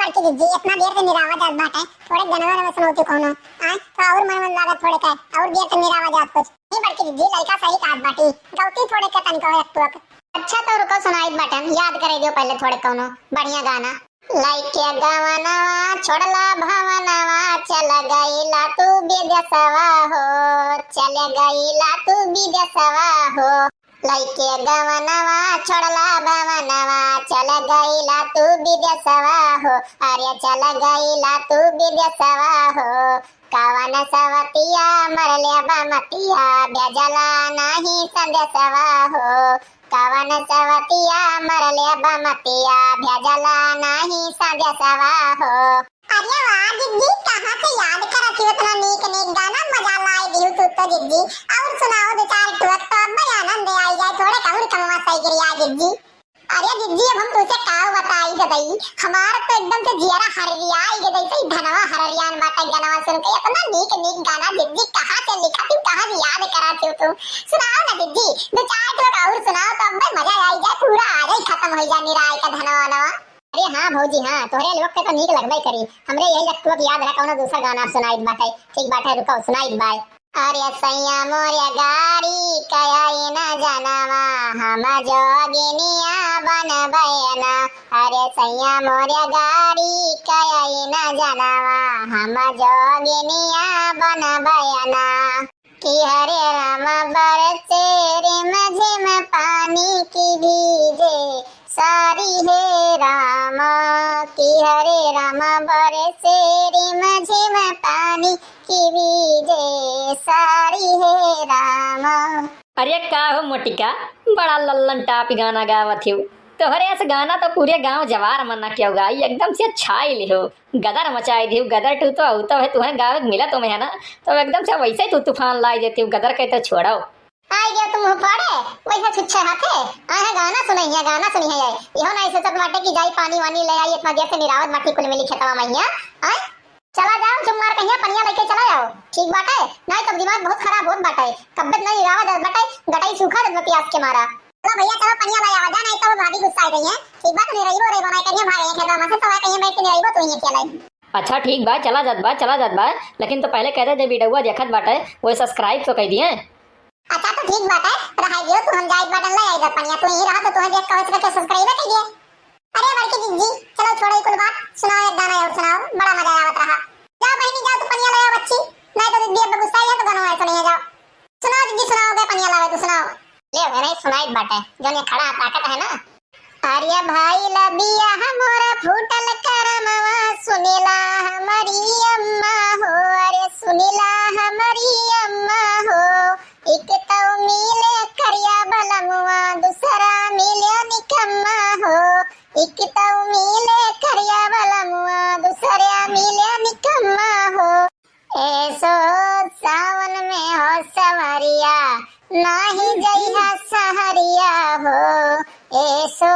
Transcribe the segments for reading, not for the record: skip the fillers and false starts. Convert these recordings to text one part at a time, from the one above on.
बड़की दीदी इतना देर से निरावा जात बाटे थोड़े गनवा में सुनौती कोनो आ तो और मन लागत थोड़े का और देर से निरावा जात कुछ नहीं बड़की दीदी लड़का सही काट बाटी गलती थोड़े के तनिको एक तो अच्छा तो रुको सुनाई बाटे याद करे दियो पहले थोड़े कोनो बढ़िया गाना लइके गवनवा छोड़ला भवनवा चल गईला तू विदेशवा हो चल गईला तू विदेशवा हो लइके गवनवा छोड़ला भवनवा चल गईला तू विदेशवा हो अरे चल गईला तू विदेशवा हो कवन सवतिया मरले बमतिया भेजला नहीं संदेशवा हो कवन सवतिया मरले बमतिया भेजला नहीं संदेशवा हो अरे वाह दीदी कहां से याद करती हो इतना नीक नीक गाना मजा लाई दिहु तू तो दीदी और सुनाओ दो चार टूक तो अब बड़ा आनंद आई जाए थोड़े कहूं कमवा सही करिया दीदी अरे दीदी अब हम तुझे का बताई गई हमार तो एकदम से जियारा हरिया आई गई से धनवा हरियान बाटे गाना सुन के इतना नीक नीक गाना दीदी कहां से लिखा तू कहां से याद कराती हो तू सुनाओ ना दीदी दो चार टूक और सुनाओ तो अब मजा आई जाए पूरा आज ही खत्म हो जाए निराय का धनवा नवा अरे हाँ भौजी हाँ तोहरे लोग के तो नीक लगबे करी हमरे यही लगतुआ कि याद रखा ना दूसरा गाना सुनाई बाटे ठीक बाटे रुको सुनाई बाय अरे सैया मोरे गाड़ी कयाई न जानवा हम जोगिनिया बनबैना अरे सैया मोरे गाड़ी कयाई न जानवा हम जोगिनिया बनबैना कि हरे राम बरसे रिम झिम पानी की भीजे सारी है राम की हरे राम बरसे रिम झिम पानी की भीजे सारी है राम। अरे का हो मोटिका बड़ा लल्लन टापी गाना गावत हो तोहरे ऐसे गाना तो पूरे गांव जवार मना क्यों गाई एकदम से छाई लिहो गदर मचाई दी गदर टू तो औ तो है तुम्हें गाँव मिला तुम्हें है ना तो एकदम से वैसे ही तू तूफान लाई देती हूँ गदर कहते छोड़ो आई गया तुम पड़े वैसे छुच्छे हाथे आए गाना सुनैया गाना सुनी है इहो नहीं सोचत बाटे कि जाई पानी वानी ले आई इतना देर से निरावत माटी कुल मिली खेतवा मैया आए चला जाओ चुम्मार कहिया पनिया लेके चला जाओ ठीक बाटे नहीं तब दिमाग बहुत खराब होत बाटे कब्बत नहीं निरावत बाटे गटाई सूखा दे प्यास के मारा चलो भैया चलो पनिया ले आवा जा नहीं तो भाभी गुस्सा आ गई है ठीक बात नहीं रही रे बनाई कहिया भागे खेतवा में से तो कहिया बैठ के नहीं रही तो ही खेलाई अच्छा ठीक बा चला जात बा लेकिन तो पहले कह दे वीडियोवा देखत बाटे वो सब्सक्राइब तो कर दिए अच्छा तो ठीक बात है रहा दियो तू हम जाइत बटन ले आई जा पनिया तू ही रहा तो तुम्हें देख कह के सब्सक्राइब कर दिए अरे बड़की दीदी चलो छोड़ो कुल बात सुनाओ एक गाना और सुनाओ बड़ा मजा आवत रहा जाओ बहनी जाओ तो पनिया ले आओ बच्ची नहीं तो दीदी अब गुस्सा है तो गाना है सुनिए जाओ सुनाओ दीदी सुनाओ के पनिया लावे तो सुनाओ ले मैंने सुनाई बाटे जो ने खड़ा ताकत है ना अरे भाई लबिया हमर फूटल करमवा सुनीला हमारी अम्मा हो अरे सुनीला हमारी अम्मा हो एक तो मिले करिया बलमुआ दूसरा मिले निकम्मा हो एक तो मिले करिया बलमुआ दूसरा मिले निकम्मा हो ऐसो सावन में हो सवरिया नाही जइहा सहरिया हो ऐसो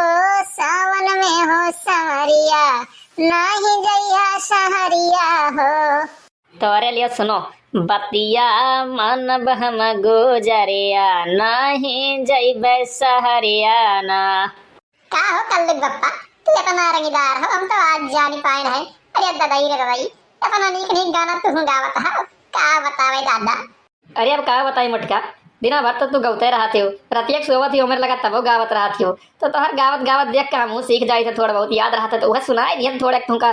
सावन में हो सवरिया नाही जइहा सहरिया हो तोरे लिए सुनो बतिया मन बहम गुजरिया नहीं जइबे सहरिया ना का हो कल्लू बप्पा तू इतना रंगीदार हो हम तो आज जानी पाए है अरे दादाई रे दादाई इतना नीक नीक गाना तू गावत है का बतावे दादा अरे अब का बताई मोटका दिना भर तो तू गौते रहती हो प्रत्येक सोवत ही उम्र लगा तब गावत रहती हो तो हर गावत देख के हम सीख जाई तो थोड़ा बहुत याद रहता तो वह सुनाई दिया थोड़ा तुमका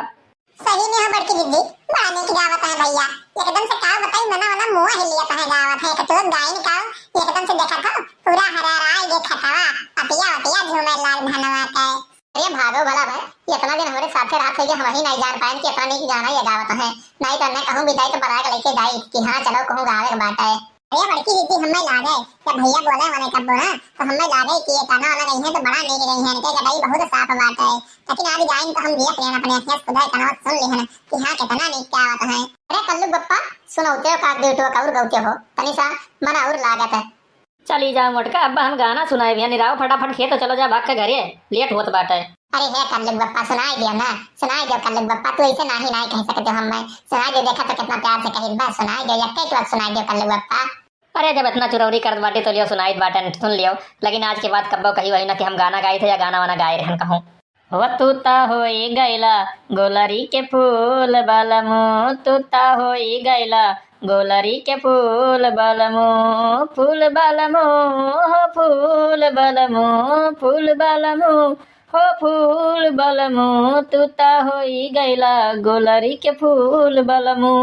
सही में हम बड़की दीदी बड़ा नीक गावत है भैया एकदम से का बताई मना मना मुंह हिलिया है गावत है तो गायन का एकदम से देखा था पूरा हराराई देखा था अतिया झूमे लाल धनवा का अरे भागो भला भाई इतना दिन हमारे साथे रात हो गया हम ही नहीं जान पाए कि इतना नीक गाना ये गावत है नहीं तो मैं कहूं बिताई तो बना के लेके जाई कि हां चलो कहूं गावे के बात है अरे बड़की दीदी हमें लागे जब भैया बोले मैंने कब बोला तो हमें लागे कि ये गाना वाला नहीं है तो बड़ा नीक नहीं है इनके गटाई बहुत साफ बात है लेकिन आज गायन तो हम देख लेना अपने आंखें खुदा गाना सुन लेना कि हां कितना नीक क्या बात है अरे कल्लू बप्पा सुनौते हो का देटो का और गौते हो तनी सा मन और लागत है चली जाओ मोटका अब हम गाना सुनाए भी निराव फटाफट खेत चलो जा भाग के घरे लेट होत बाटे अरे है कल्लू बप्पा सुनाई दियो ना सुनाई दियो कल्लू बप्पा तू ऐसे नहीं कह सकते हम मैं सुनाई दे देखा तो कितना प्यार से कही बस सुनाई दियो यक्के तो सुनाई दियो कल्लू बप्पा अरे जब इतना चुरौरी कर बाटे तो लियो सुनाई बाटे सुन लियो लेकिन आज के बाद कब्बो कही वही ना कि हम गाना गाए थे या गाना वाना गाए रहन कहूं हो तूता होई गैला गोलरी के फूल बलमो, तूता होई गैला गोलरी के फूल बलमो, फूल बलमो हो फूल बलमो, फूल बलमो हो फूल बलमो, तूता होई गैला गोलरी के फूल बलमो।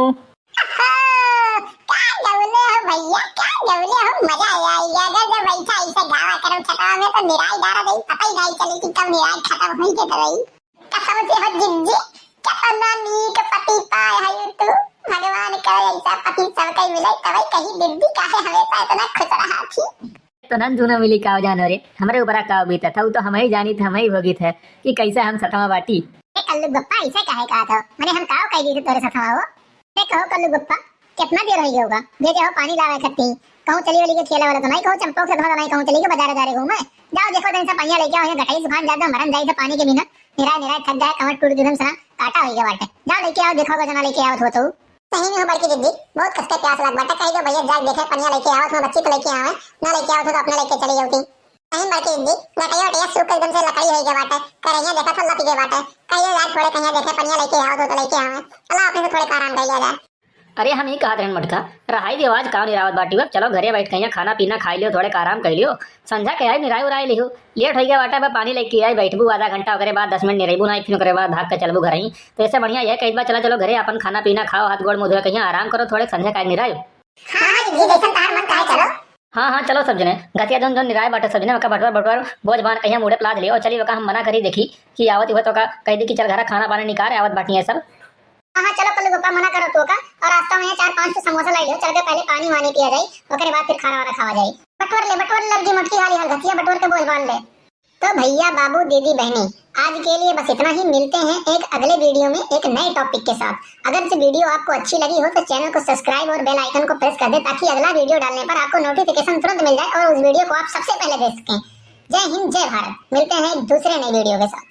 क्या गवले हो भैया, क्या गवले हो, मजा आया। अगर जब बैठा ऐसे गावा करो छटावा में तो निराई डारा नहीं, पता ही नहीं चली कि कब निराई खत्म हुई के दवाई। कसम से हो जिज्जी, कितना नीक पति पाए है तू। भगवान करे ऐसा पति सबके मिले, तभी कहीं दिव्य काहे हमेशा इतना खुश रहा थी। तो नन दूना मिली काव जान रे, हमारे ऊपर काव बीता था, वो तो हम ही जानी थे, हम ही भोगी थे कि कैसे हम सतवा बाटी। कल्लू गप्पा ऐसे काहे कहा था, मैंने हम काव कह दी थी तेरे सतवा हो। कहो कल्लू गप्पा कितना देर हो गया होगा, भेजे हो पानी लावे खत्ती, कहूं चली वाली के खेला वाला तो नहीं, कहूं चंपक से धोना नहीं, कहूं चली के बाजार जा रहे घूमे। जाओ देखो दिन से पानी लेके आओ, घटाई सुखान ज्यादा मरन जाई तो पानी के बिना निराय थक जाए, कमर टूट जुलम सा काटा हो गया बाटे। जाओ लेके आओ, देखो जना लेके आओ तो सही में हो बड़की दीदी, बहुत कष्ट प्यास लग बाटा, कहीं भैया जाग देखे पनिया लेके आओ तो बच्ची को लेके आवे, ना लेके आओ तो अपने लेके चली जाती। नहीं बड़की दीदी लकड़िया वटिया सूख एकदम से लकड़ी हो गया बाटे, करेंगे देखा तो लपी गए बाटे, कहीं यार थोड़े कहीं देखे पनिया लेके आओ तो लेके आवे, अल्लाह अपने से थोड़े आराम कर लिया जाए। अरे हम ही कहा रहन मटका रहाई दी आवाज काव निरावत बाटी, अब चलो घरे बैठ कहीं खाना पीना खाई लियो, थोड़े का आराम कर लियो, संझा के आई निराई उराई लियो, लेट हो गया बाटा, पानी लेके आई बैठबू आधा घंटा, ओकरे बाद 10 मिनट निराईबू नहीं, फिर ओकरे बाद भाग के चलबू घर ही। तो ऐसे बढ़िया यह कई बार चला चलो घरे अपन खाना पीना खाओ, हाथ गोड़ मुँह धोए कहीं आराम करो, थोड़े संझा का निराई। हाँ चलो सब जने गतिया जोन जोन निराय बाटे सब जने का बटवर बोझ बांध कहीं मुड़े प्लाद लियो, और चली वका हम मना करी देखी कि आवत हुआ तो का कह दी कि चल घर खाना पानी निकाल आवत बाटी है सब। हाँ चलो कल गप्पा मना करो तो का, और रास्ता में 4-5 समोसा लाई लो, चल के पहले पानी वानी पिया जाए, ओकरे बाद फिर खाना वाना खावा जाए। बटवर लग गई मटकी वाली हाल घटिया बटवर के बोझ बांध ले। तो भैया बाबू दीदी बहनी आज के लिए बस इतना ही, मिलते हैं एक अगले वीडियो में एक नए टॉपिक के साथ। अगर से वीडियो आपको अच्छी लगी हो तो चैनल को सब्सक्राइब और बेल आइकन को प्रेस कर दे, ताकि अगला वीडियो डालने पर आपको नोटिफिकेशन तुरंत मिल जाए और उस वीडियो को आप सबसे पहले देख सकें। जय हिंद जय भारत, मिलते हैं एक दूसरे नए वीडियो के साथ।